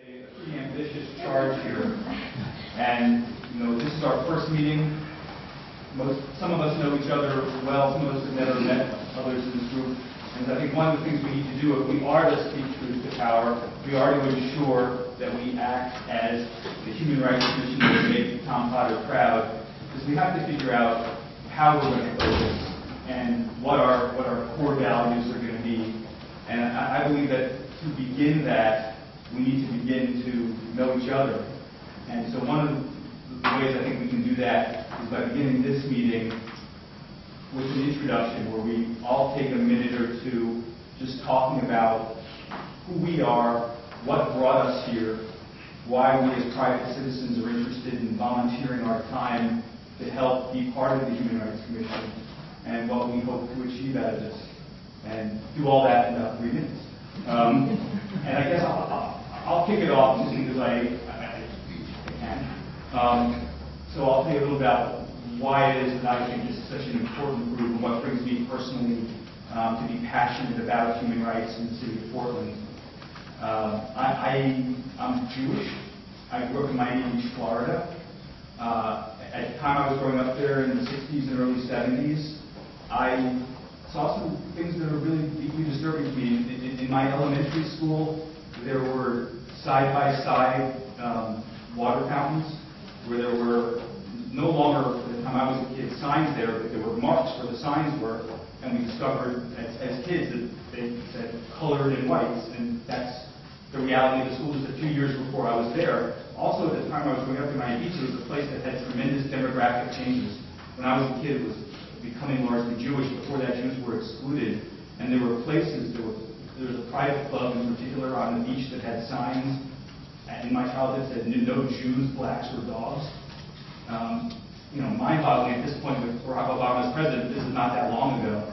a pretty ambitious charge here, and this is our first meeting. Some of us know each other well, some of us have never met others in this group, and I think one of the things we need to do if we are to speak truth to power, we are to ensure that we act as the Human Rights Commission that made Tom Potter proud, because we have to figure out how we're going to focus and what our core values are going to be. And I believe that to begin that, we need to begin to know each other. And so one of the ways I think we can do that is by beginning this meeting with an introduction where we all take a minute or two just talking about who we are, what brought us here, why we as private citizens are interested in volunteering our time to help be part of the Human Rights Commission, and what we hope to achieve out of this. And do all that in about 3 minutes. And I guess I'll kick it off just because I can. So I'll tell you a little about why it is that I think this is such an important group and what brings me personally to be passionate about human rights in the city of Portland. I'm Jewish. I grew up in Miami Beach, Florida. At the time I was growing up there in the 60s and early 70s, I saw some things that are really deeply disturbing to me. In my elementary school, there were side-by-side water fountains where there were no longer, at the time I was a kid, signs there, but there were marks where the signs were, and we discovered as kids that they said colored in whites, and that's the reality of the school just a few years before I was there. Also, at the time I was growing up in Miami Beach, it was a place that had tremendous demographic changes. When I was a kid, it was becoming largely Jewish. Before that, Jews were excluded, and there were places, there was a private club in particular on the beach that had signs in my childhood that said no Jews, blacks, or dogs. Mind-boggling at this point with Barack Obama as president. This is not that long ago.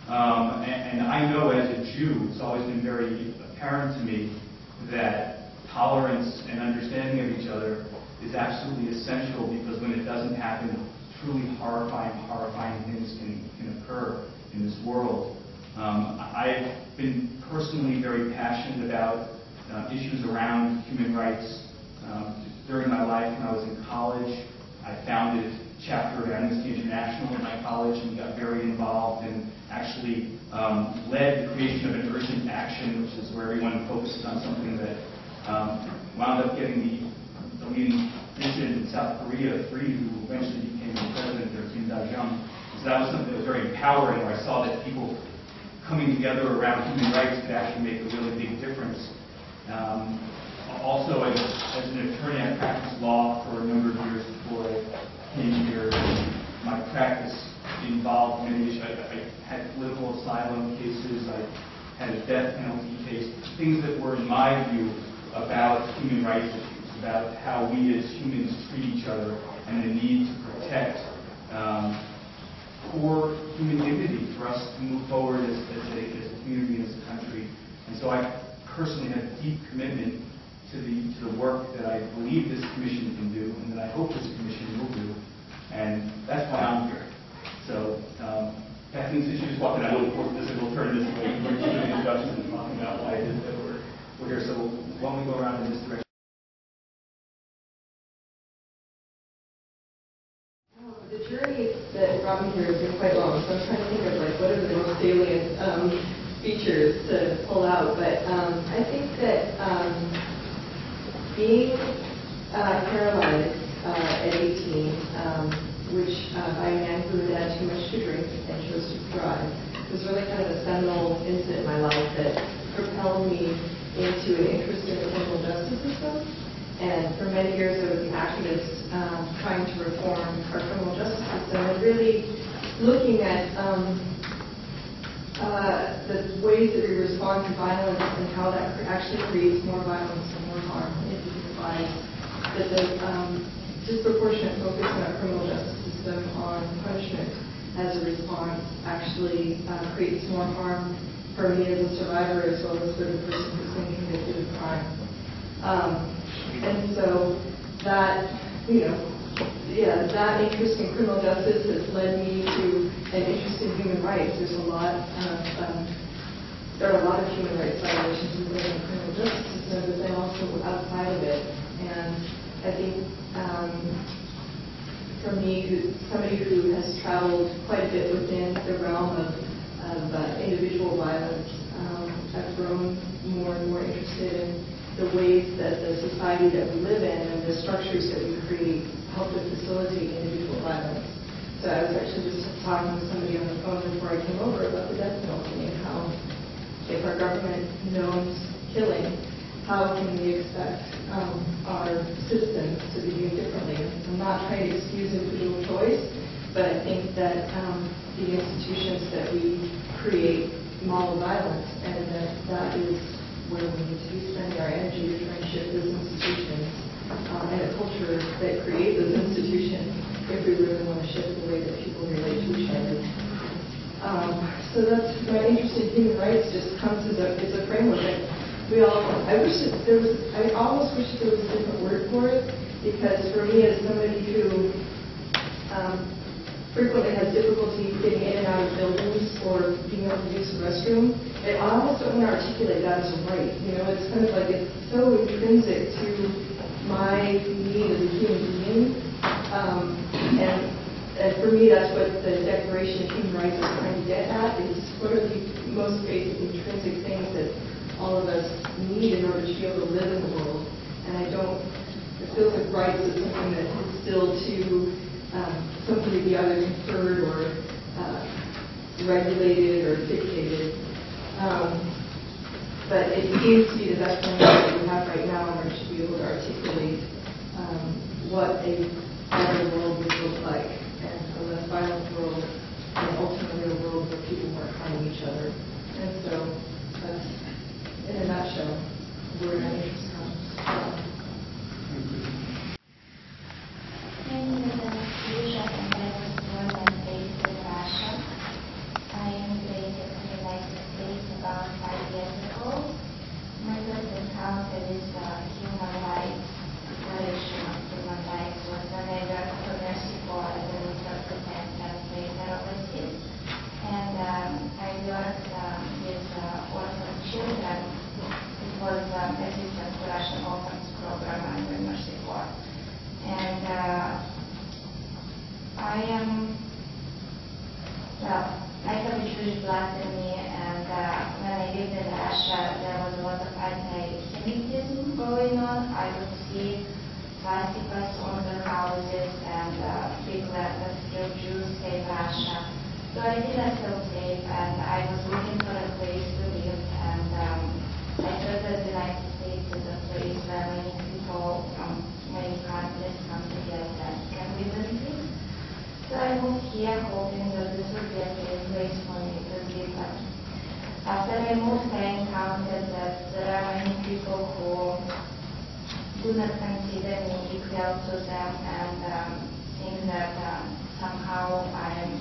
And I know as a Jew, it's always been very apparent to me that tolerance and understanding of each other is absolutely essential, because when it doesn't happen, truly horrifying things can occur in this world. I've been personally very passionate about issues around human rights. During my life, when I was in college, I founded a chapter of Amnesty International at my college and got very involved and actually led the creation of an urgent action, which is where everyone focuses on something that wound up getting the leading dissident in South Korea free, who eventually became the president there, Kim Dae-jung. So that was something that was very empowering, where I saw that people coming together around human rights could actually make a really big difference. Also, as an attorney, I practiced law for a number of years before I came here. My practice involved many issues. I had political asylum cases. I had a death penalty case. Things that were, in my view, about human rights issues, about how we as humans treat each other and the need to protect core human dignity for us to move forward as a community, as a country. And so I personally have a deep commitment to the work that I believe this commission can do, and that I hope this commission will do, and that's why I'm here. So, Kathleen, since you just walked in, I will turn this way. We're doing an introduction and talking about why it is that we're here. So why don't we go around in this direction? The journey that brought me here has been quite long, so I'm trying to think of what are the most salient features to pull out. But I think that being paralyzed at 18, which by a man who had had too much to drink and chose to drive, was really kind of a seminal incident in my life that propelled me into an interest in the criminal justice system. And for many years I was an activist trying to reform our criminal justice system and really looking at the ways that we respond to violence and how that actually creates more violence and more harm in people's lives. That the disproportionate focus in our criminal justice system on punishment as a response actually creates more harm for me as a survivor as well as for the person who's been convicted of crime. And so that, that interest in criminal justice has led me to an interest in human rights. There's a lot of there are a lot of human rights violations within the criminal justice system, but then also outside of it. And I think for me, somebody who has traveled quite a bit within the realm of individual violence, I've grown more and more interested in the ways that the society that we live in and the structures that we create help to facilitate individual violence. So I was actually just talking to somebody on the phone before I came over about the death penalty and how if our government knows killing, how can we expect our systems to behave differently? I'm not trying to excuse individual choice, but I think that the institutions that we create model violence, and that is where we need to be spending our energy to try and shift those institutions and a culture that create those institutions if we really want to shift the way that people relate to each other. So that's my interest in human rights just comes as a framework. I almost wish there was a different word for it, because for me, as somebody who frequently has difficulty getting in and out of buildings or being able to use the restroom, I almost don't want to articulate that as a right. You know, it's kind of like it's so intrinsic to my need as a human being. And for me, that's what the Declaration of Human Rights is trying to get at, is what are the most basic intrinsic things that all of us need in order to be able to live in the world. And it feels like rights is something that's instilled to something to be either conferred or regulated or dictated. But it seems to be the best thing that we have right now in order to be able to articulate what a better world would look like, and a less violent world, and ultimately a world where people weren't harming each other. And so that's, in a nutshell, where my interest comes from. My name is Anastasia, and I was born and raised in Russia. I immigrated to the United States about 5 years ago. My first encounter with human rights, declaration of human rights, was when I worked for Mercy Corps as an interpreter and translator overseas. And I worked with orphan children. It was assistance to Russian orphans program under Mercy Corps. And I have a Jewish blood in me, and when I lived in Russia, there was a lot of anti-Semitism going on. I would see swastikas on the houses and big letters, "Kill Jews, save Russia." So I didn't feel safe, and I was looking for a place to live, and I heard that the United States is a place where many people from many countries come together and can live and live. So I moved here hoping that this would be a safe place for me to live. After I moved, I encountered that there are many people who do not consider me equal to them and think that somehow I am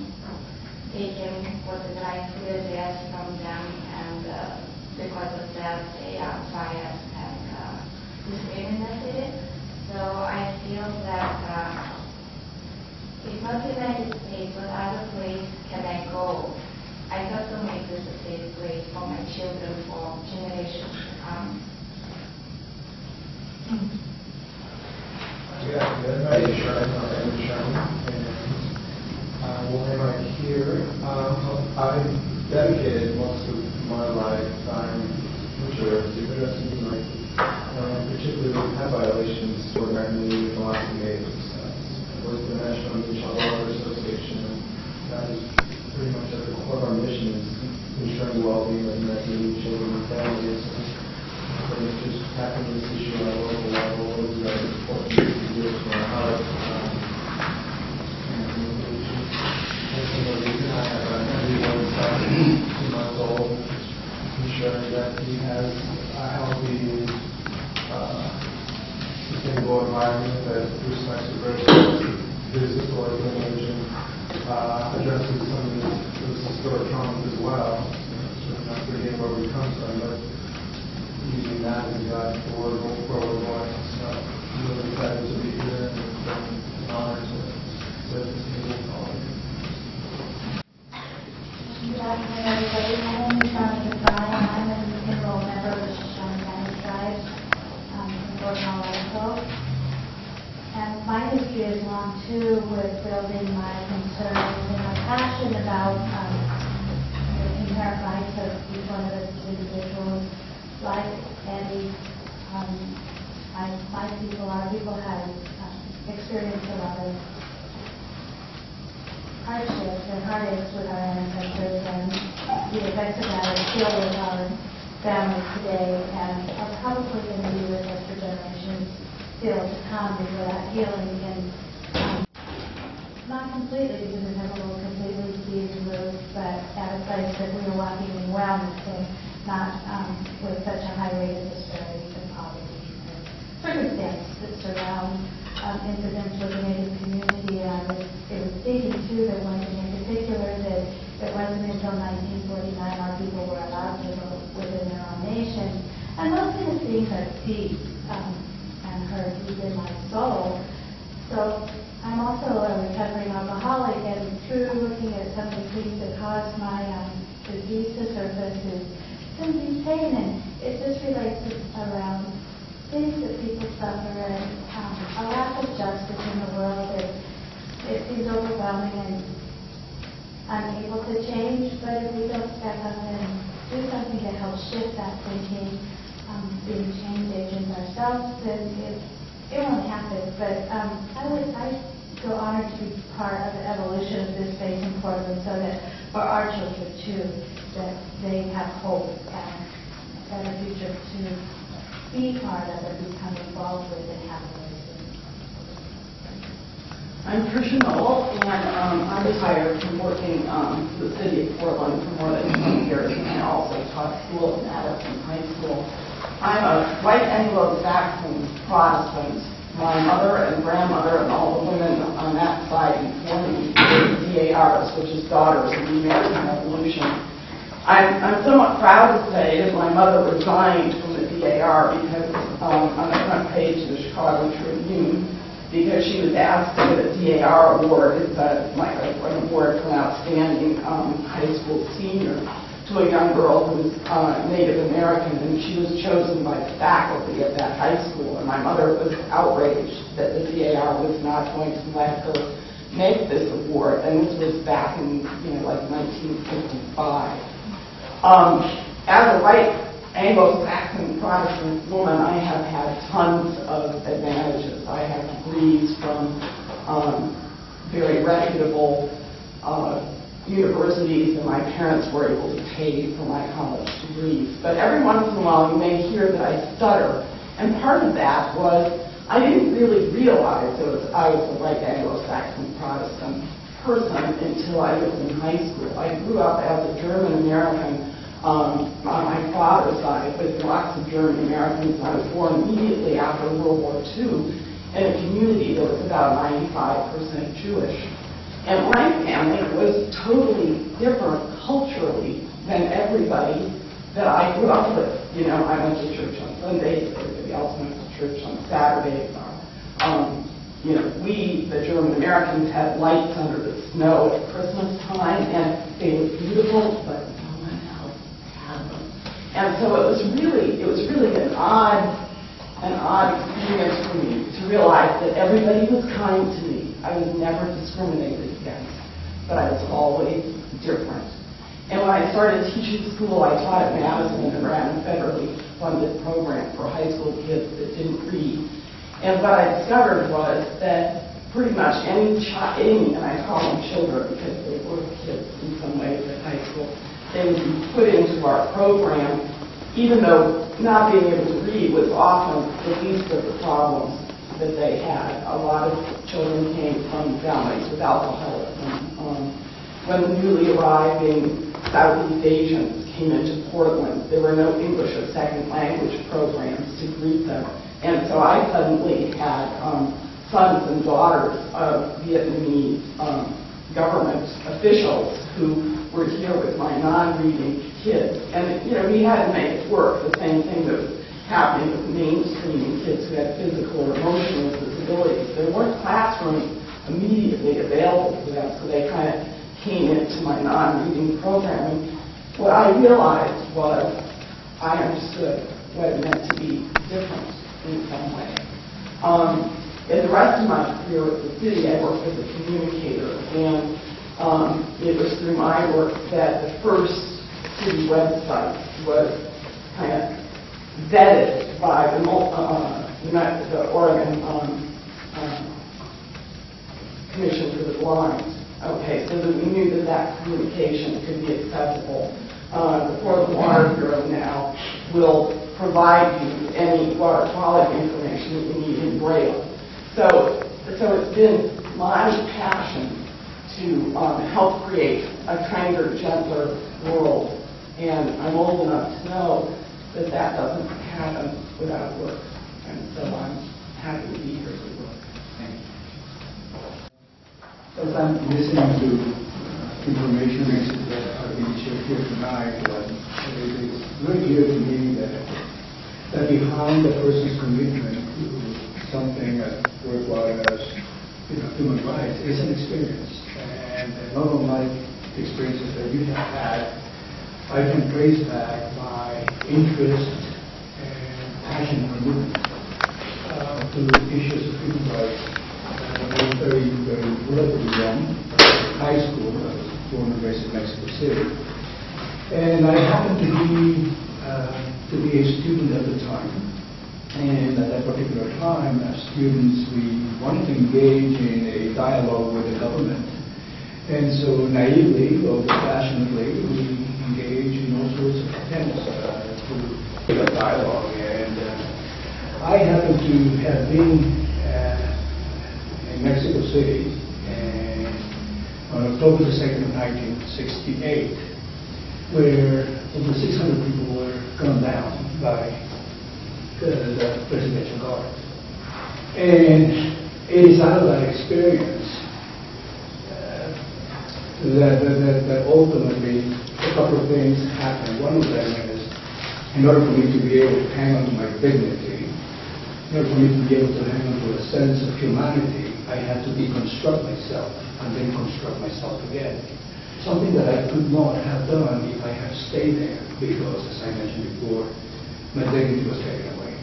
taking what is rightfully theirs from them, and because of that they are biased and discriminatory. So I feel that if not the United States, what other place can I go? I have to make this a safe place for my children, for generations to come. Yeah, my name is Sherman, and why am I here? I've dedicated most of my lifetime to addressing human rights, particularly pet violations for American Indian philosophy natives. Was the National Child Welfare Association, and that is pretty much at the core of our mission, is ensuring the well-being of American Indian children and families. So it's just tackling this issue on a local level is very important to do it from our heart. And the reason I have a newborn son, 2 months old, ensuring that he has a healthy, sustainable environment that respects diversity, his historic lineage, and addresses some of those historic traumas as well. So not forgetting where we come from, but using that as a guide for where we're going. So I'm really excited to be here, and it's an honor to serve this meeting with all of you. Good afternoon, everybody. My name is Monica Bryan. history is long too with building my concerns and my passion about the inherent rights of each one of us individuals. Like Eddie, my people, our people have experienced a lot of hardships and heartaches with our ancestors, and the effects of that are still with our families today and are probably going to be with us for generations still to come before that healing can, not completely, because it never will completely be removed, but at a place that we are walking in wellness and not with such a high rate of disparity and poverty and circumstances that surround incidents with the Native community. It was thinking too that one thing in particular that it wasn't until 1949 our people were allowed to vote within their own nation. And those kind of things are deep and hurt deep in my soul. So I'm also a recovering alcoholic, and through looking at some of the things that caused my disease to surface is some deep pain, and it just relates around things that people suffer and a lack of justice in the world that it seems overwhelming and unable to change. But if we don't step up and do something to help shift that thinking, being change agents ourselves, then it won't happen. But I feel honored to be part of the evolution of this space in Portland, so that for our children too, that they have hope and a better future to be part of and become involved with and have a voice in. I'm Tricia Noel, and I'm retired from working for the city of Portland for more than 20 years, and I also taught school at Madison High School. I'm a white Anglo-Saxon Protestant. My mother and grandmother and all the women on that side before me were DARs, which is Daughters of the American Revolution. I'm somewhat proud to say that my mother resigned from the DAR because on the front page of the Chicago Tribune, because she was asked to get a DAR award. It's like an award for an outstanding high school senior to a young girl who was Native American, and she was chosen by the faculty at that high school. And my mother was outraged that the DAR was not going to let her make this award, and this was back in like 1955. As a white Anglo-Saxon Protestant woman, I have had tons of advantages. I have degrees from very reputable universities, and my parents were able to pay for my college degrees. But every once in a while you may hear that I stutter, and part of that was I didn't really realize I was a white Anglo-Saxon Protestant person until I was in high school. I grew up as a German American on my father's side, with lots of German Americans. I was born immediately after World War II in a community that was about 95% Jewish. And my family was totally different culturally than everybody that I grew up with. I went to church on Sundays, everybody else went to church on Saturdays. We, the German Americans, had lights under the snow at Christmas time, and they were beautiful, but no one else had them. And so it was really an odd experience for me to realize that everybody was kind to me. I was never discriminated against, but I was always different. And when I started teaching school, I taught at Madison and ran a federally funded program for high school kids that didn't read. And what I discovered was that pretty much any, and I call them children because they were kids in some ways at high school, they would be put into our program, even though not being able to read was often the least of the problems that they had. A lot of children came from families with alcoholism. When the newly arriving Southeast Asians came into Portland, there were no English as second language programs to greet them. And so I suddenly had sons and daughters of Vietnamese government officials who were here with my non-reading kids. And, we had to make it work, the same thing that was happening with mainstreaming kids who had physical or emotional disabilities. There weren't classrooms immediately available for them, so they kind of came into my non-reading programming. What I realized was I understood what it meant to be different in some way. in the rest of my career with the city, I worked as a communicator, and it was through my work that the first city website was kind of vetted by the Oregon Commission for the Blind. Okay, so that we knew that that communication could be accessible. The Portland Water Bureau now will provide you any water quality information that you need in Braille. So it's been my passion to help create a kinder, gentler world. And I'm old enough to know that that doesn't happen without work. And so I'm happy to be here to work. Thank you. As I'm listening to information that are being shared here tonight, it is very clear to me that behind a person's commitment to something as worthwhile as human rights is an experience. And not unlike the experiences that you have had, I can trace back my interest and passion for movement to issues of human rights. I was very relatively young, high school. I was born and raised in Mexico City. And I happened to be a student at the time. And at that particular time, as students, we wanted to engage in a dialogue with the government. And so naively, or passionately, we engaged in all sorts of attempts to have a dialogue. And I happened to have been in Mexico City on October the 2nd of 1968, where over 600 people were gunned down by the presidential guard. And it is out of that experience that ultimately a couple of things happened. One of them is, in order for me to be able to hang on to my dignity, in order for me to be able to hang on to a sense of humanity, I had to deconstruct myself and then construct myself again. Something that I could not have done if I had stayed there, because, as I mentioned before, my dignity was taken away.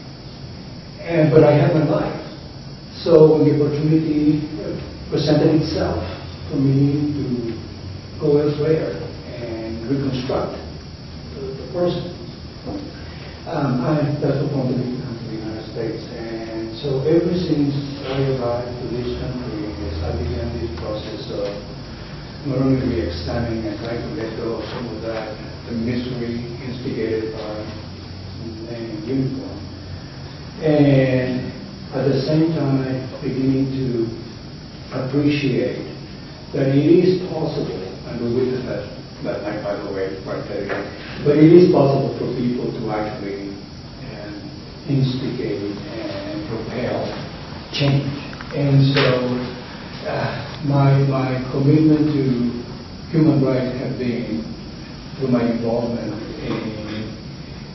But I had my life. So when the opportunity presented itself for me to go elsewhere and reconstruct the person, that's what prompted me to come to the United States. And so ever since I arrived to this country, I began this process of not only re-examining and trying to let go of some of that, the misery instigated by men in uniform. And at the same time, beginning to appreciate that it is possible, and we witnessed that night, by the way, quite clearly, but it is possible for people to actually instigate and propel change. And so my commitment to human rights have been through my involvement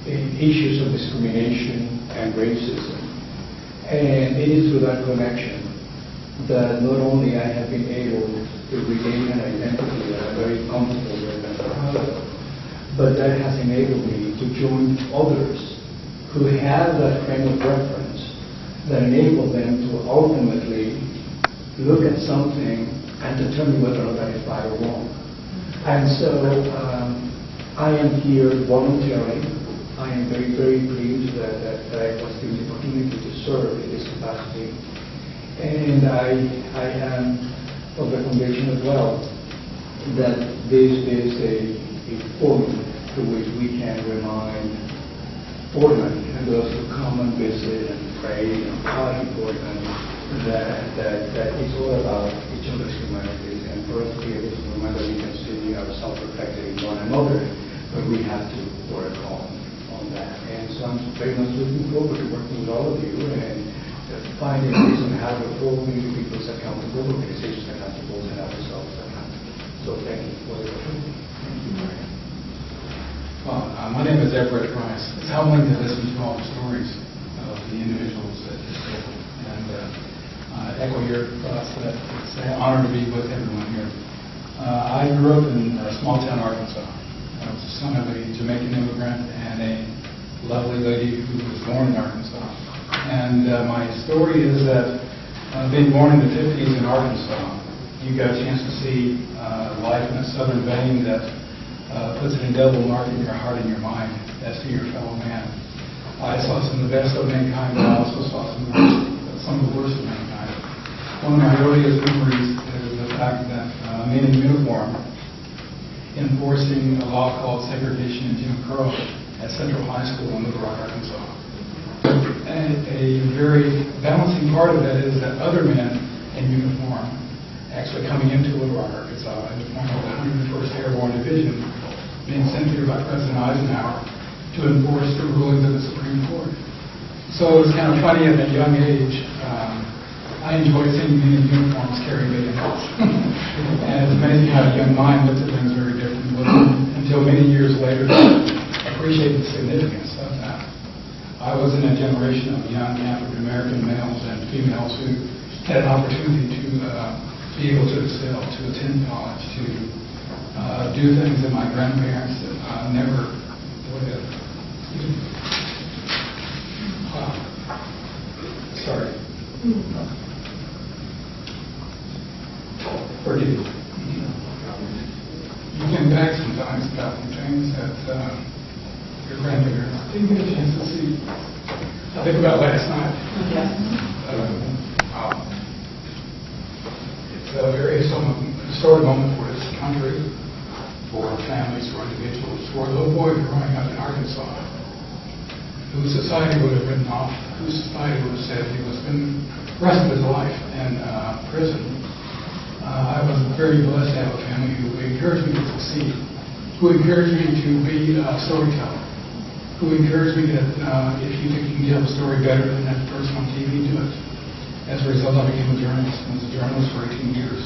in issues of discrimination and racism. And it is through that connection that not only I have been able to regain an identity that I'm very comfortable with and proud of, but that has enabled me to join others who have that frame of reference that enable them to ultimately look at something and determine whether or not that is right or wrong. And so I am here voluntarily. I am very, very pleased that I was given the opportunity to serve in this capacity. And I am of the conviction as well that this is a forum through which we can remind Portland and those who come and visit and pray and party Portland that it's all about each other's humanities, and for us to be able to remember we can see ourselves reflected in one another, but we have to work on that. And so I'm very much looking forward to working with all of you and finding ways on how to hold community peoples accountable, organizations accountable, and ourselves accountable. So thank you for the opportunity. Thank you, Maria. Well, my name is Everett Rice. It's humbling to listen to all the stories of the individuals at this table. And I echo your thoughts that it's an honor to be with everyone here. I grew up in small town Arkansas. I was the son of a Jamaican immigrant and a lovely lady who was born in Arkansas. And my story is that Being born in the 50s in Arkansas, you got a chance to see life in a southern vein that puts an indelible mark in your heart and your mind as to your fellow man. I saw some of the best of mankind, but I also saw some of the worst of mankind. One of my earliest memories is the fact that men in uniform enforcing a law called segregation and Jim Crow at Central High School in Little Rock, Arkansas. And a very balancing part of that is that other men in uniform actually coming into Little Rock, Arkansas in the form of the 101st Airborne Division being sent here by President Eisenhower to enforce the rulings of the Supreme Court. So it was kind of funny at a young age. I enjoyed seeing men in uniforms carry big guns. And it's amazing how a young mind looks at things very differently until many years later appreciate the significance of that. I was in a generation of young African American males and females who had an opportunity to be able to excel, to attend college, to do things that my grandparents never would have. Sorry. Forgive me. You think back sometimes about the things that your grandparents didn't get a chance to see. I think about last night. It's a very historic moment for this country, for families, for individuals, for a little boy growing up in Arkansas, whose society would have written off, whose society would have said he was spending the rest of his life in prison. I was very blessed to have a family who encouraged me to succeed, who encouraged me to be a storyteller, who encouraged me that if you think you can tell a story better than that person on TV, do it. As a result, I became a journalist. I was a journalist for 18 years,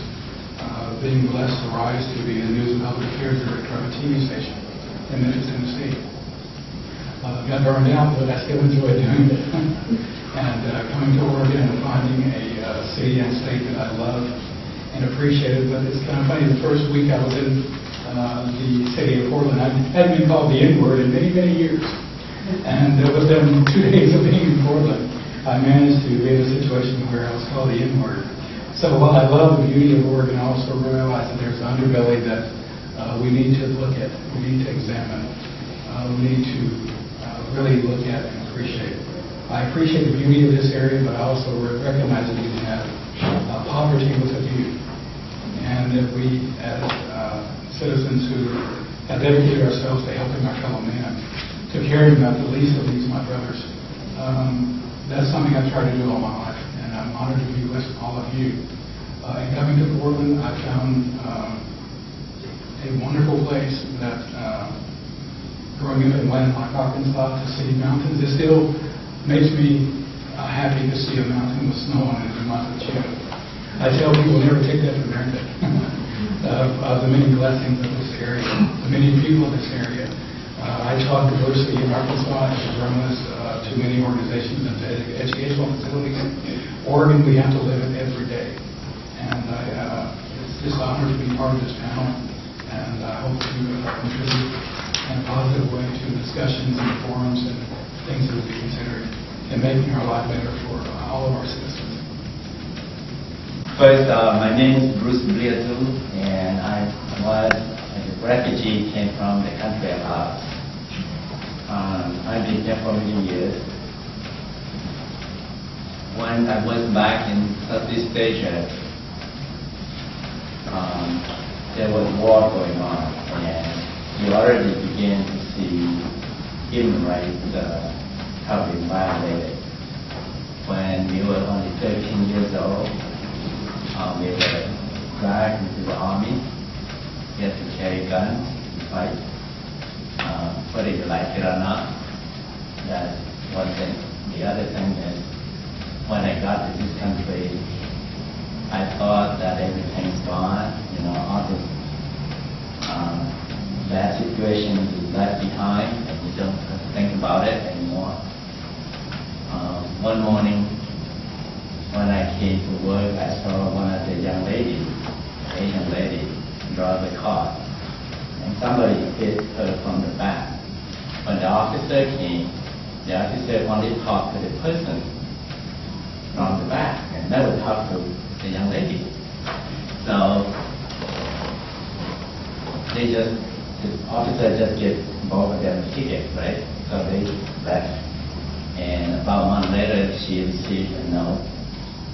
being blessed to rise to be the News and Public Affairs Director of a TV station in Memphis, Tennessee. Got burned out, but I still enjoyed doing it. And coming to Oregon and finding a city and state that I love and appreciated. But it's kind of funny, the first week I was in the city of Portland, I hadn't been called the N-word in many, many years. And within 2 days of being in Portland, I managed to be in a situation where I was called the N-word. So while I love the beauty of Oregon, I also realize that there's an underbelly that we need to look at, we need to examine, we need to really look at and appreciate. I appreciate the beauty of this area, but I also recognize that we have poverty with a view. And that we, as citizens who have dedicated ourselves to helping our fellow man, to caring about the least of these, my brothers, that's something I've tried to do all my life, and I'm honored to be with all of you. In coming to Portland, I found a wonderful place that, growing up in landlocked Arkansas, to see mountains, it still makes me happy to see a mountain with snow on it in the month of June. I tell people never take that for granted. The many blessings of this area, the many people of this area. I taught diversity in Arkansas as a journalist to many organizations and to educational facilities. Oregon, we have to live it every day. And it's just an honor to be part of this panel. And I hope to contribute in a positive way to discussions and forums and things that will be considered in making our life better for all of our citizens. First, my name is Bruce Bliatu, and I was a refugee, came from the country of Laos. I've been here for many years. When I was back in Southeast Asia, there was war going on, and you already began to see human rights have been violated. When we were only 13 years old, we were dragged into the army. We had to carry guns to fight. Whether you like it or not, that's one thing. The other thing is, when I got to this country, I thought that everything's gone. You know, all this bad situation is left behind, and you don't have to think about it anymore. One morning, when I came to work, I saw one of the young ladies, Asian lady, drive the car, and somebody hit her from the back. When the officer came, the officer only talked to the person from the back, and never talked to the young lady. So the officer just gave both of them tickets, right? So they left. And about a month later, she received a note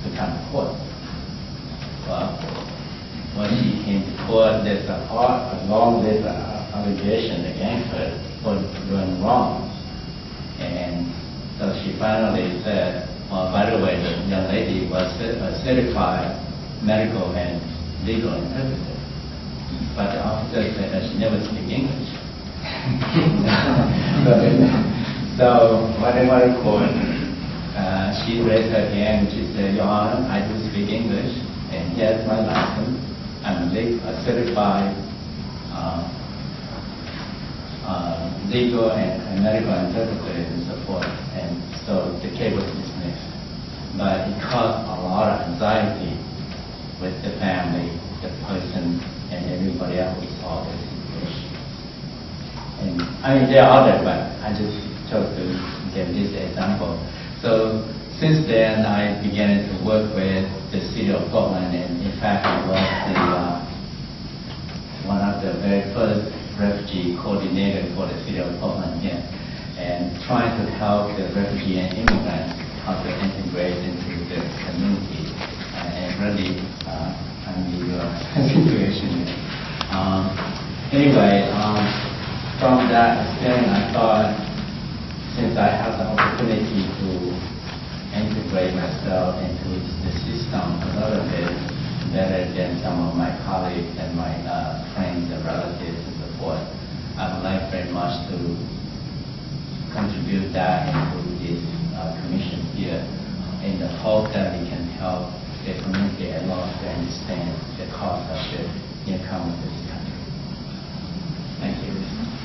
to come to court. Well, when she came to court, there's a long list of allegations against her for doing wrong. And so she finally said, well, by the way, the young lady was a certified medical and legal interpreter. But the officer said that she never speaks English. So when they went to court, she raised her hand and she said, Your Honor, I do speak English, and here's my license. I'm a certified legal and medical interpreter and so forth. And so the case was dismissed. But it caused a lot of anxiety with the family, the person, and everybody else who saw this situation. And I mean, there are others, but I just chose to give this example. So since then, I began to work with the city of Portland, and in fact, I was one of the very first refugee coordinators for the city of Portland here, and trying to help the refugee and immigrants how to integrate into the community and really the situation. Anyway, from that experience, I thought since I have the opportunity to integrate myself into the system a little bit better than some of my colleagues and my friends and relatives and so forth, I would like very much to contribute that into this commission here in the hope that we can help the community at large to understand the cost of the income of this country. Thank you.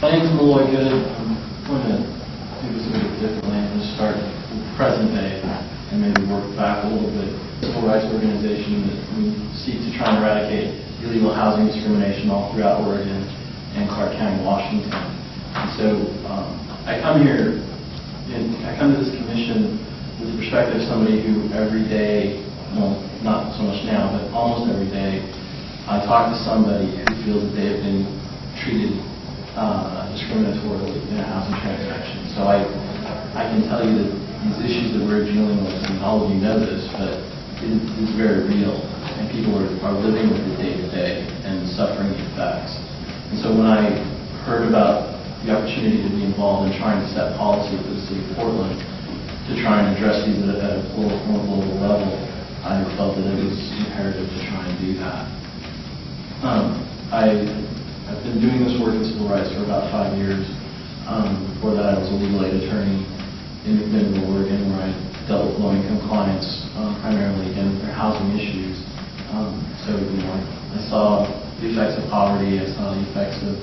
My name's Malloy Good. I'm going to do this a bit differently. I'm going to start with present day and maybe work back a little bit. Civil rights organization that we seek to try and eradicate illegal housing discrimination all throughout Oregon and Clark County, Washington. And so I come here, and I come to this commission with the perspective of somebody who every day, well, not so much now, but almost every day, I talk to somebody who feels that they have been treated discriminatorily in a housing transaction. So I can tell you that these issues that we're dealing with, and all of you know this, but it's very real, and people are living with it day to day and suffering the effects. And so when I heard about the opportunity to be involved in trying to set policy for the city of Portland to try and address these at a more global level, I felt that it was imperative to try and do that. I've been doing this work in civil rights for about 5 years. Before that, I was a legal aid attorney in McMinnville, Oregon, where I dealt with low-income clients, primarily, again, with their housing issues. So, I saw the effects of poverty, I saw the effects of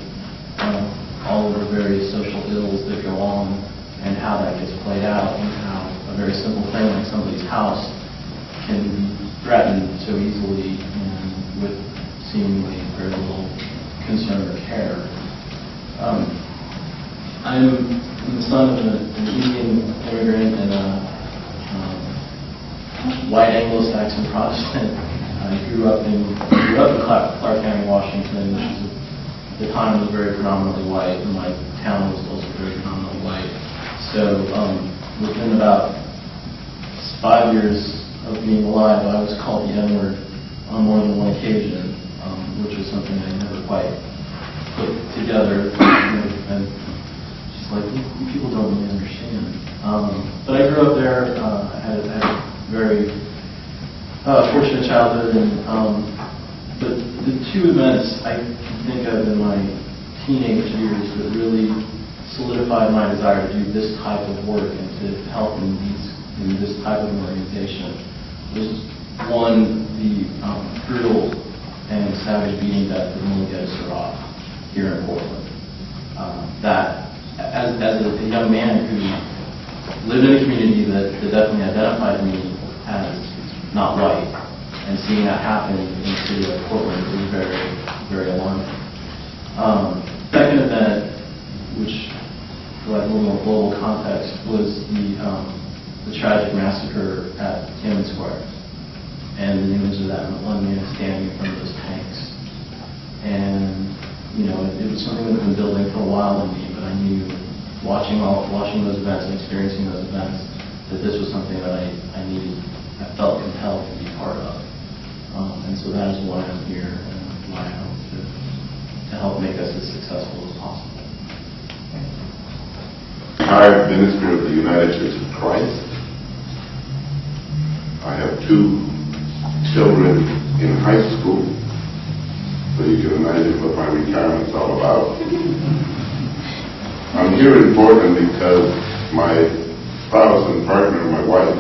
all of the various social ills that go on, and how that gets played out, and how a very simple thing like somebody's house can be threatened so easily and with seemingly very little concern or care. I'm the son of an Indian immigrant and a white Anglo-Saxon Protestant. I grew up in Clark County, Washington, which is, at the time was very predominantly white, and my town was also very predominantly white. So within about 5 years of being alive, I was called the N-word on more than one occasion, which was something I never quite put together. And just like, you people don't really understand. But I grew up there. I had a very fortunate childhood, and but the two events I can think of in my teenage years that really solidified my desire to do this type of work and to help in this type of an organization was, one, the brutal and savage beating death of Mulugeta Surratt here in Portland. That, as a young man who lived in a community that definitely identified me as not white, and seeing that happen in the city of Portland was very, very alarming. Second event, which for like a little more global context, was the tragic massacre at Tiananmen Square. and the news of that one man standing in front of those tanks. And, it was something that had been building for a while in me, but I knew, watching those events and experiencing those events, that this was something that I needed, I felt compelled to be part of. And so that is why I'm here, and why I hope to help make us as successful as possible. Retired minister of the United Church of Christ. I have 2 children in high school, so you can imagine what my retirement's all about. I'm here in Portland because my spouse and partner, my wife,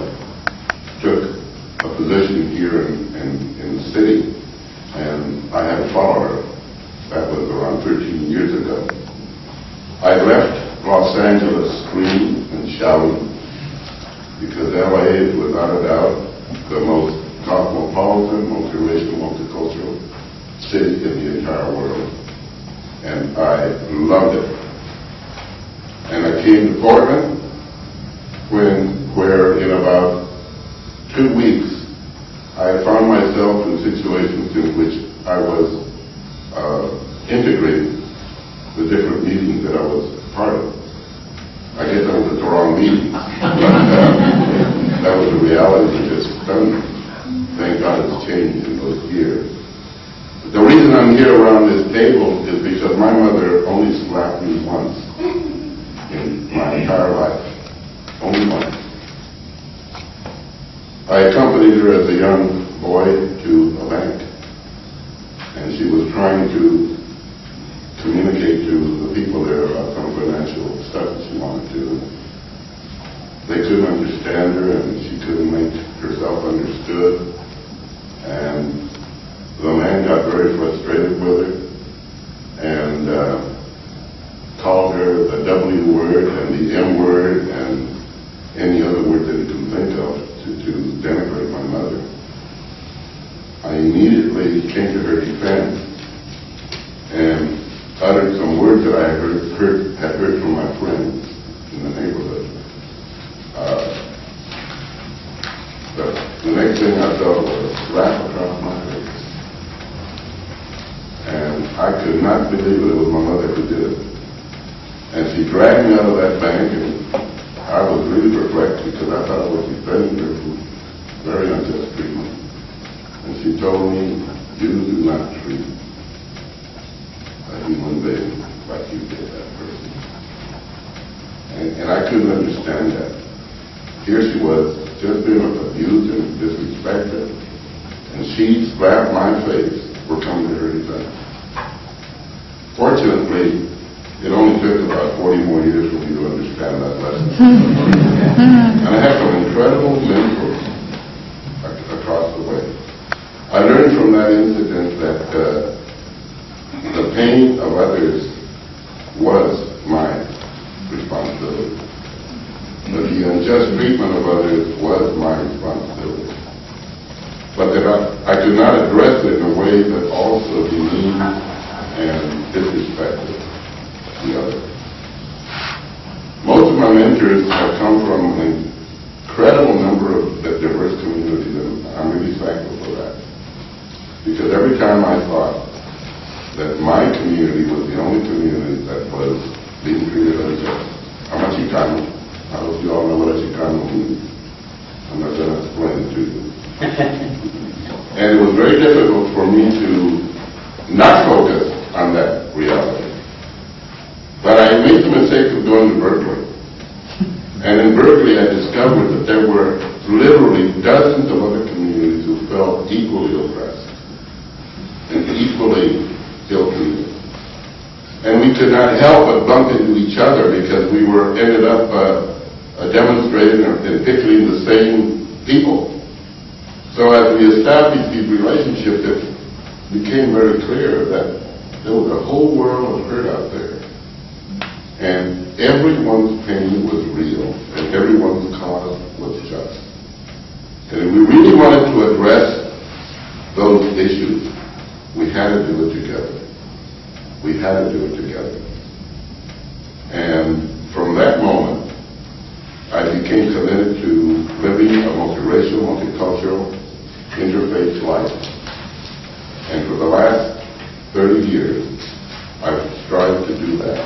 took a position here in the city, and I had to follow her. That was around 13 years ago. I left Los Angeles screaming and shouting because LA is without a doubt the most cosmopolitan, multiracial, multicultural city in the entire world. And I loved it. And I came to Portland where in about 2 weeks I found myself in situations in which I was integrating the different meetings that I was part of. I guess I was at the wrong meeting. That was the reality that just stunned me. Thank God it's changed in those years. But the reason I'm here around this table is because my mother only slapped me once in my entire life. Only once. I accompanied her as a young boy to a bank, and she was trying to communicate to the people there about some financial stuff that she wanted to. They couldn't understand her, and she couldn't make herself understood. And the man got very frustrated with her and called her the W word and the M word and any other word that he could think of to denigrate my mother. I immediately came to her defense and uttered some words that I had heard from my friends in the neighborhood. The next thing I felt was a slap across my face. And I could not believe it was my mother who did it. And she dragged me out of that bank, and I was really perplexed because I thought I was defending her from very unjust treatment. And she told me, "You do not treat a human being like you did that person." And I couldn't understand that. Here she was, just being abused and disrespected, and she slapped my face for coming to her defense. Fortunately, it only took about 40 more years for me to understand that lesson. And I have some incredible mentors across the way. I learned from that incident that the pain of others was my responsibility. That the unjust treatment of others was my responsibility. But that I could not address it in a way that also demeaned and disrespected the other. Most of my mentors have come from an incredible number of diverse communities, and I'm really thankful for that. Because every time I thought that my community was the only community that was being treated unjust, I'm a Chicano. I hope you all know what a Chicano means. I'm not going to explain it to you. And it was very difficult for me to not focus on that reality. But I made the mistake of going to Berkeley. And in Berkeley I discovered that there were literally dozens of other communities who felt equally oppressed and equally ill-treated. And we could not help but bump into each other because we ended up demonstrating and picturing the same people. So as we established these relationships, it became very clear that there was a whole world of hurt out there. And everyone's pain was real, and everyone's cause was just. And if we really wanted to address those issues, we had to do it together. We had to do it together. And from that moment, I became committed to living a multiracial, multicultural, interfaith And for the last 30 years, I've strived to do that.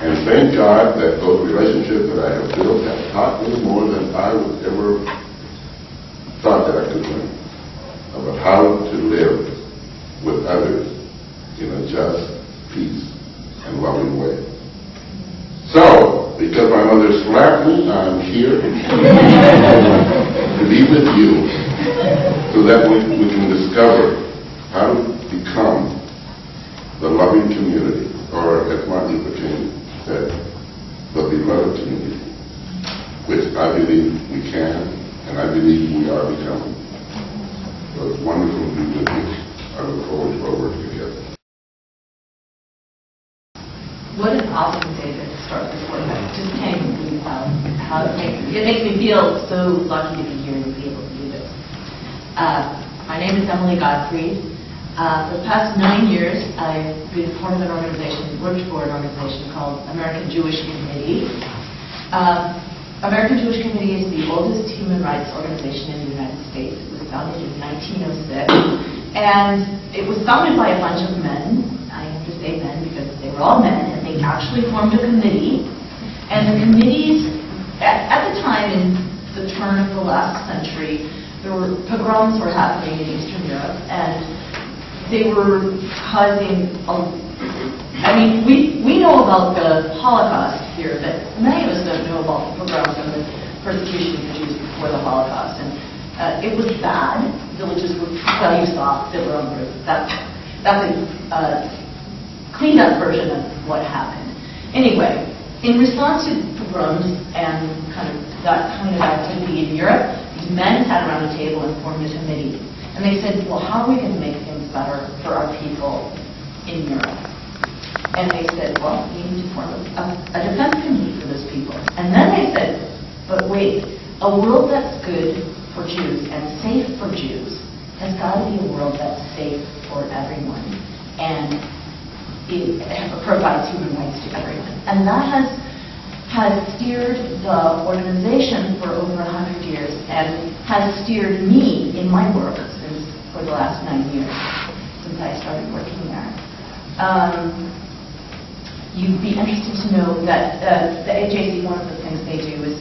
And thank God that those relationships that I have built have taught me more than I would ever thought that I could learn about how to live with others in a just, peace, and loving way. So, because my mother slapped me, I'm here to be with you so that we can discover how to become the loving community, or as Martin Luther King said, the beloved community, which I believe we can, and I believe we are becoming. So it's wonderful to be with you. I look forward to our work together. What an awesome day to start this work. I just can't even believe how it makes me feel so lucky to be here and to be able to do this. My name is Emily Gottfried. For the past 9 years, I've been part of an organization, worked for an organization called American Jewish Committee. American Jewish Committee is the oldest human rights organization in the United States. It was founded in 1906, and it was founded by a bunch of men. I have to say men because they were all men, and they actually formed a committee. And the committees, at the time in the turn of the last century, pogroms were happening in Eastern Europe, and they were causing, we know about the Holocaust here, but many of us don't know about the pogroms and the persecution of the Jews before the Holocaust. And it was bad. Villages were, well, you saw that were on the roof. That's a cleaned up version of what happened. Anyway, in response to pogroms and that kind of activity in Europe, these men sat around a table and formed a committee. And they said, well, how are we going to make things better for our people in Europe? And they said, well, we need to form a defense committee for those people. And then they said, but wait, a world that's good for Jews and safe for Jews has got to be a world that's safe for everyone and it provides human rights to everyone. And that has steered the organization for over 100 years and has steered me in my work for the last 9 years since I started working there. You'd be interested to know that the AJC, one of the things they do is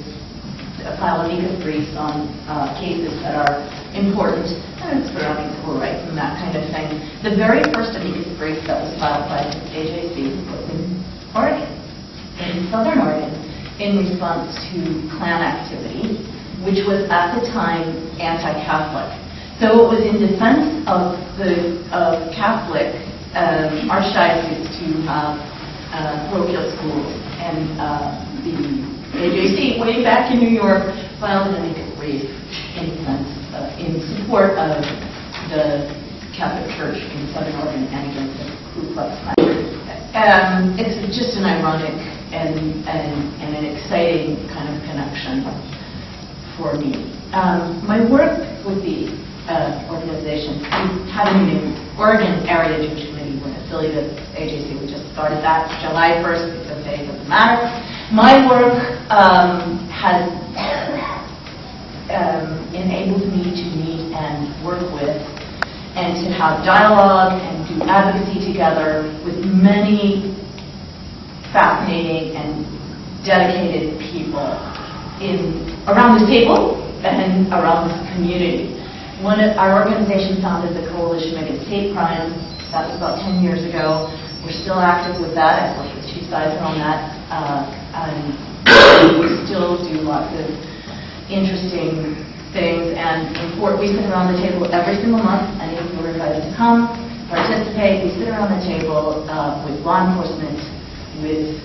file amicus briefs on cases that are important, surrounding civil rights and that kind of thing. The very first amicus brief that was filed by the AJC was in Oregon, in Southern Oregon, in response to Klan activity, which was at the time anti-Catholic. So it was in defense of the Catholic archdiocese to have parochial schools, and the AJC, way back in New York, filed an amicus brief in support of the Catholic Church in Southern Oregon and against the Ku Klux Klan. It's just an ironic and an exciting kind of connection for me. My work with the organization, we had a meeting, Oregon Area Jewish Committee, we're an affiliate of AJC. We just started that July 1st because it doesn't matter. My work has enabled me to meet and work with and to have dialogue and do advocacy together with many fascinating and dedicated people around this table and around this community. Our organization founded the Coalition Against Hate Crime. That was about 10 years ago. We're still active with that. I've worked with Chief Sizer on that. And we still do lots of interesting things. And we sit around the table every single month. Any of you are invited to come, participate. We sit around the table with law enforcement, with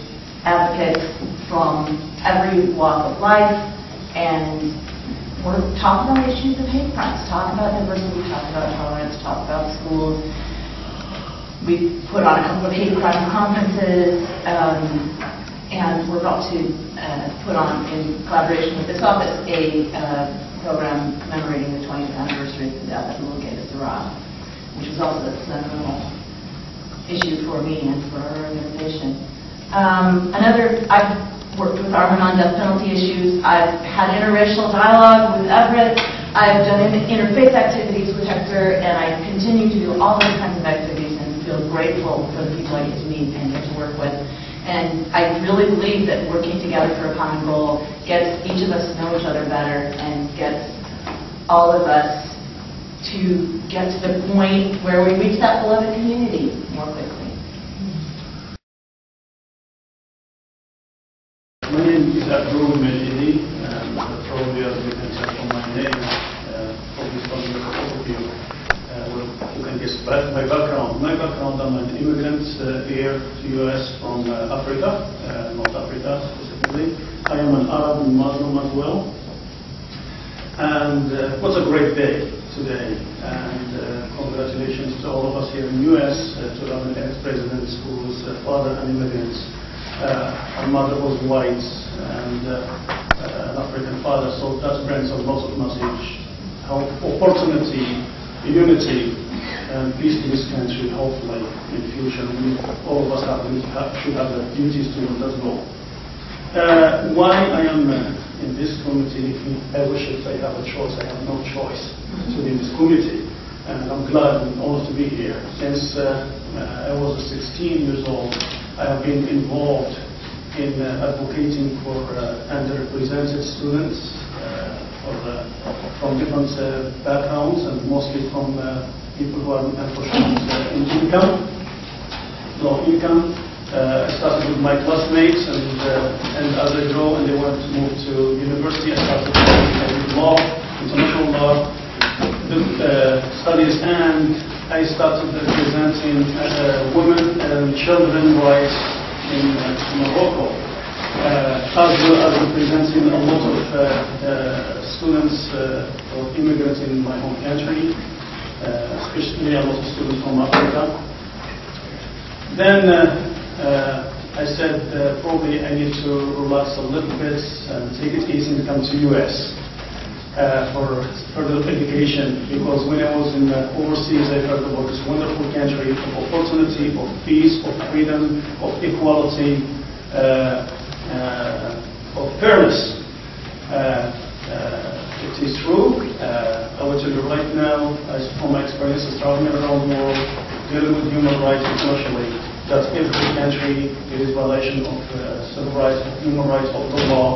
advocates from every walk of life, and we're talking about issues of hate crimes, talk about diversity, talk about tolerance, talk about schools. We put on a couple of hate crime conferences, and we're about to put on, in collaboration with this office, a program commemorating the 20th anniversary of the death of Mulugeta Sarah, which was also a seminal issue for me and for our organization. I've worked with Armin on death penalty issues. I've had interracial dialogue with Everett I've done interfaith activities with Hector, and I continue to do all those kinds of activities and feel grateful for the people I get to meet and get to work with. And I really believe that working together for a common goal gets each of us to know each other better and gets all of us to get to the point where we reach that beloved community more quickly. My name is Abdul Majidi, and probably as you can tell from my name, probably from the overview, you can guess my background. My background, I'm an immigrant here to U.S. from Africa, North Africa specifically. I am an Arab and Muslim as well. And what's a great day today, and congratulations to all of us here in the U.S., to our ex-president whose father an immigrant. Our mother was white and an African father, so that brings a lot of message, opportunity, unity, and peace to this country, hopefully, in the future. All of us should have the duties to that goal. Why I am in this committee, I wish if I have a choice. I have no choice to be in this committee. And I'm glad and honored to be here. Since I was 16 years old, I have been involved in advocating for underrepresented students from different backgrounds, and mostly from people who are unfortunate in income, low income. I started with my classmates, and as I grew and they wanted to move to university, I started studying law, international law, studies, and I started representing women and children rights in Morocco, as well as representing a lot of students or immigrants in my home country, especially a lot of students from Africa. Then I said probably I need to relax a little bit and take it easy and come to US for further education, because when I was in overseas I heard about this wonderful country of opportunity, of peace, of freedom, of equality, of fairness. It is true. I will tell you right now, from my experiences traveling around the world, dealing with human rights internationally, that every country there is violation of civil rights, of human rights, of the law,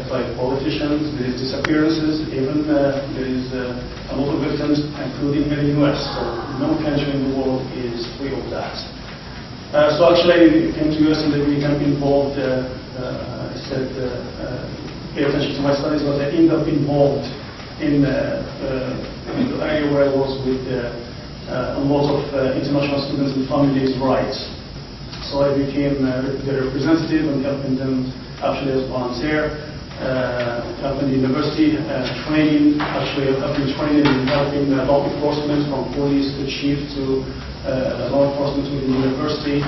by politicians. There is disappearances, even there is a lot of victims, including here in the U.S. So no country in the world is free of that. So actually, I came to U.S. and I became involved. I said, pay attention to my studies, but I ended up involved in the area where I was with a lot of international students and families' rights. So I became their representative and helping them actually as volunteer, helping the university, training, actually helping training and helping law enforcement from police to chief to law enforcement within the university.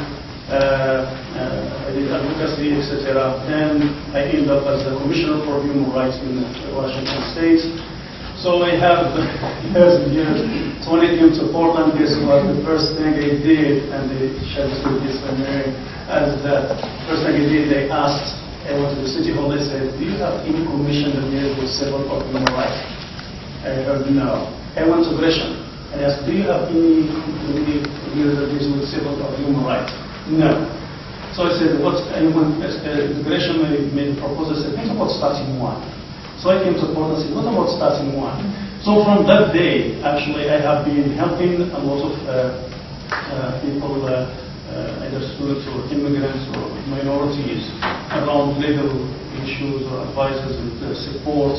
I did advocacy, etc. Then I ended up as the Commissioner for Human Rights in Washington State. So I have years and years. So when I came to Portland, guess what? The first thing I did, and they shared this with me, as the first thing I did, they asked, I went to the city hall, they said, do you have any commission that deals with civil or human rights? I heard no. I went to Gresham and asked, do you have any committee that deals with civil or human rights? No. So I said, what? And when Gresham made a proposal, I said, think about starting one. So I came to Portland and said, what about starting one? So from that day, actually, I have been helping a lot of people, either students or immigrants or minorities, around legal issues or advices and support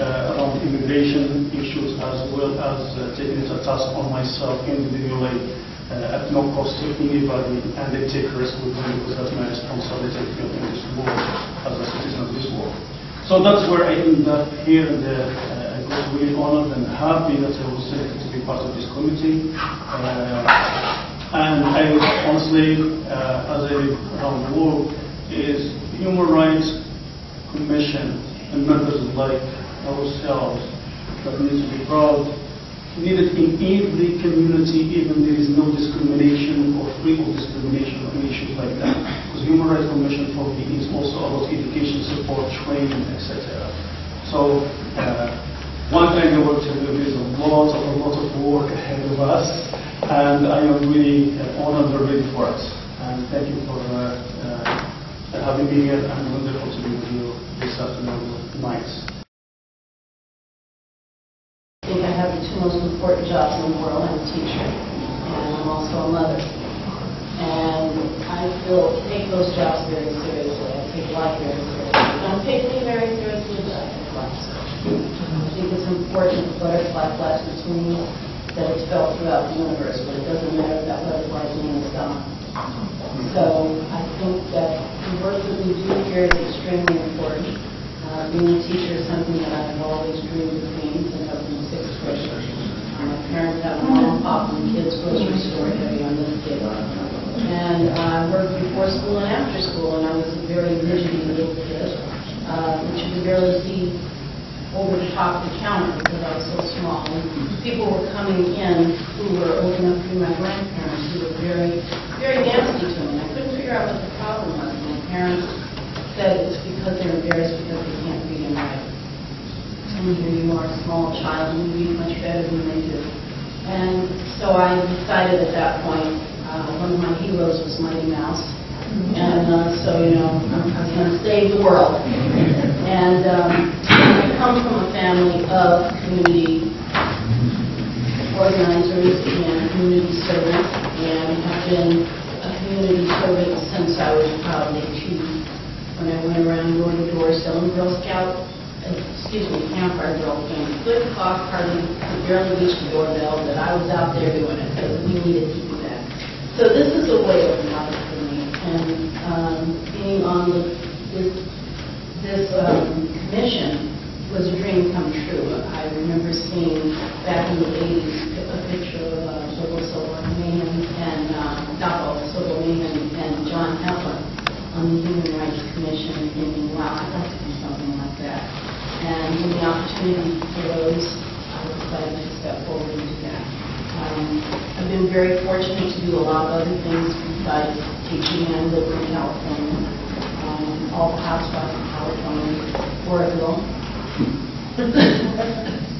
around immigration issues, as well as taking it a task on myself individually at no cost to anybody, and they take risk with me because that's my responsibility in this world as a citizen of this world. So that's where I ended up here, and I was really honored and happy that I was selected to be part of this committee. And I honestly, as I around the world, is Human Rights Commission and members like ourselves that need to be proud, needed in every community, even there is no discrimination or free of discrimination on issues like that. Because Human Rights Commission for me is also about education, support, training, etc. So one thing I will tell you is a lot of work ahead of us, and I am really honored and ready for it. And thank you for having me here, and wonderful to be with you this afternoon, tonight. I think I have the two most important jobs in the world. I'm a teacher, and I'm also a mother. And I take those jobs very seriously. I take life very seriously. I don't take me very seriously, but I take life seriously. I think it's important for butterfly flies between me that it's felt throughout the universe, but it doesn't matter if that butterfly's name is gone. So I think that the work that we do here is extremely important. Being a teacher is something that I've always dreamed of being since I was in sixth grade. My parents have a mom and pop and kids grocery store heavy on this kid. And I worked before school and after school, and I was a very rigid little kid, which you could barely see over the top of the counter because I was so small. And people were coming in who were old enough to be my grandparents who were very, very nasty to me. I couldn't figure out what the problem was. My parents said it's because they're embarrassed because they can't read and write. And here you are, a small child, and you read much better than they do. And so I decided at that point, one of my heroes was Mighty Mouse. And so, you know, I was going to save the world. And I come from a family of community organizers and community servants, and have been a community servant since I was probably 2. When I went around door to door selling Girl Scout, Campfire Girl candy, good cough party, could barely reach the doorbell, but I was out there doing it because we needed to do that. So this is a way of life for me, and being on this commission was a dream come true. I remember seeing back in the 80s a picture of Bobo Silverman and John Heflin on the Human Rights Commission, and thinking, wow, I'd like to do something like that. And when the opportunity arose, I decided to step forward and do that. I've been very fortunate to do a lot of other things besides teaching, and lived in California. All the housewives in California were a girl.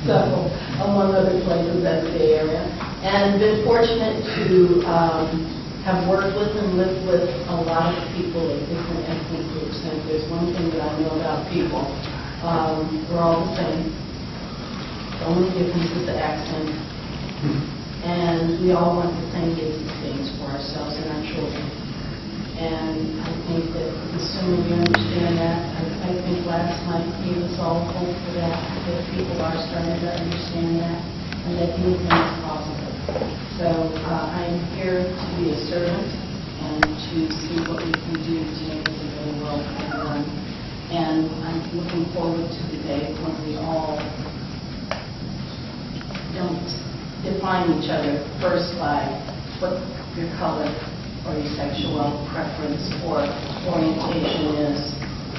So, among other places, that's the Bay Area. And been fortunate to have worked with and lived with a lot of people of different ethnic groups. And if there's one thing that I know about people, we're all the same. The only difference is the accent. And we all want the same basic things for ourselves and our children. And I think that the sooner we understand that, I think last night gave us all hope for that people are starting to understand that, and that anything is possible. So I'm here to be a servant and to see what we can do to make it a better world for everyone. And I'm looking forward to the day when we all don't define each other first by what your color or your sexual preference or orientation is,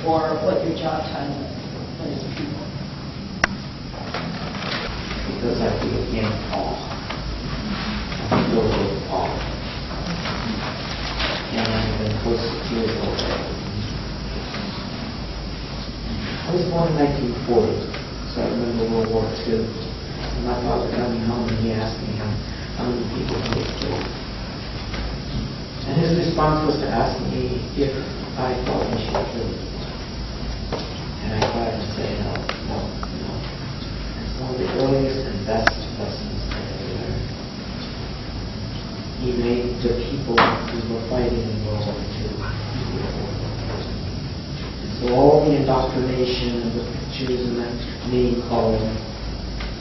or what your job title is, but as people. Because I feel again, Paul. I feel with Paul. And I've been close to tears already. I was born in 1940, so I remember World War II. And my father coming home and he asked me how many people he had killed. And his response was to ask me if I thought he should kill me. And I tried to say no. It's one of the earliest and best lessons that I learned. He made the people who were fighting in World War II. And so all the indoctrination and the pictures and the name calling,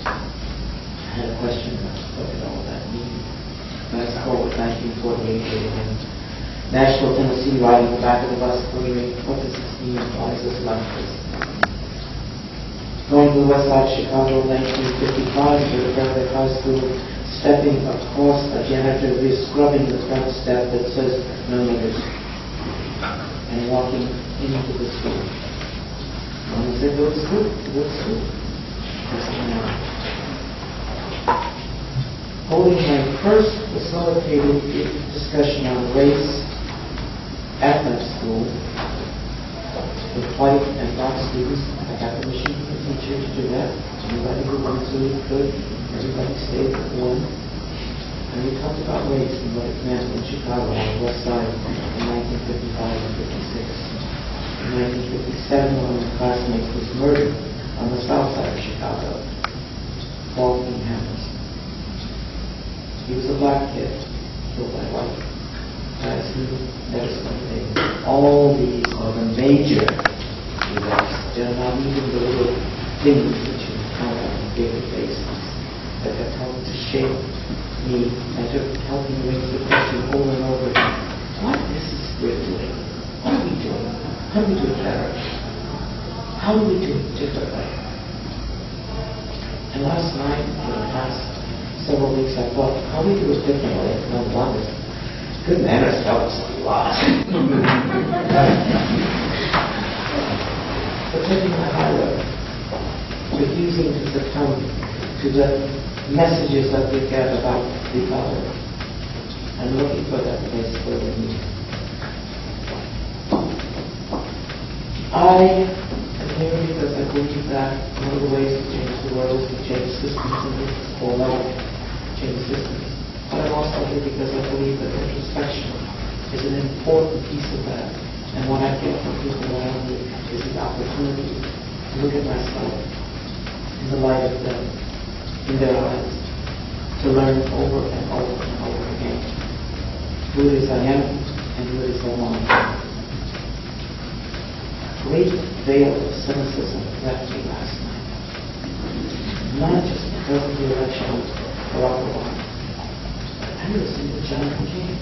I had a question about what did all that mean. Fast forward 1948, and Nashville, Tennessee, riding the back of the bus, wondering what does this mean? Why is this like this? Going to the west side of Chicago in 1955 to the Fairfax High School, stepping across a janitor who is scrubbing the front step that says no niggers, and walking into the school. And he said, go to school, go to school. Holding my first facilitated discussion on race at that school with white and black students. I got permission from the teacher to do that. Anybody who wants to could. Everybody stayed with one. And we talked about race and what it meant in Chicago on the west side in 1955 and 56. In 1957, one of my classmates was murdered on the south side of Chicago, Paul King Hammers. He was a black kid, killed by white. Guys who never spent all the major events, they're not even the little things that you encounter on a daily basis that have helped to shape me and to help me raise the question over and over again. What is this we're doing? What are we doing? How do we do it better? How do we do it differently? And last night, for the past several weeks, I thought, how do we do it differently? Number one is good manners helps a lot. But taking the high road, refusing to succumb to the messages that we get about the other, and looking for that place where we meet. I am here because I believe that one of the ways to change the world is to change systems in this whole level, change systems. But I'm also here because I believe that introspection is an important piece of that. And what I get from people around me is the opportunity to look at myself in the light of them, in their eyes, to learn over and over and over again who it is I am and who it is I want to be. A great veil of cynicism left me last night. Not just because of the election of Barack Obama. I listened to John McCain.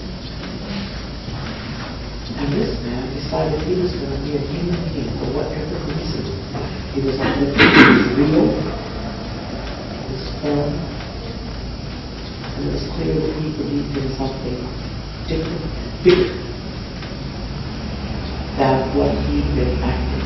And this man decided he was going to be a human being for whatever reason. He was like, this was real, it was fun, and it was clear that he believed in something different, bigger than what he'd been acting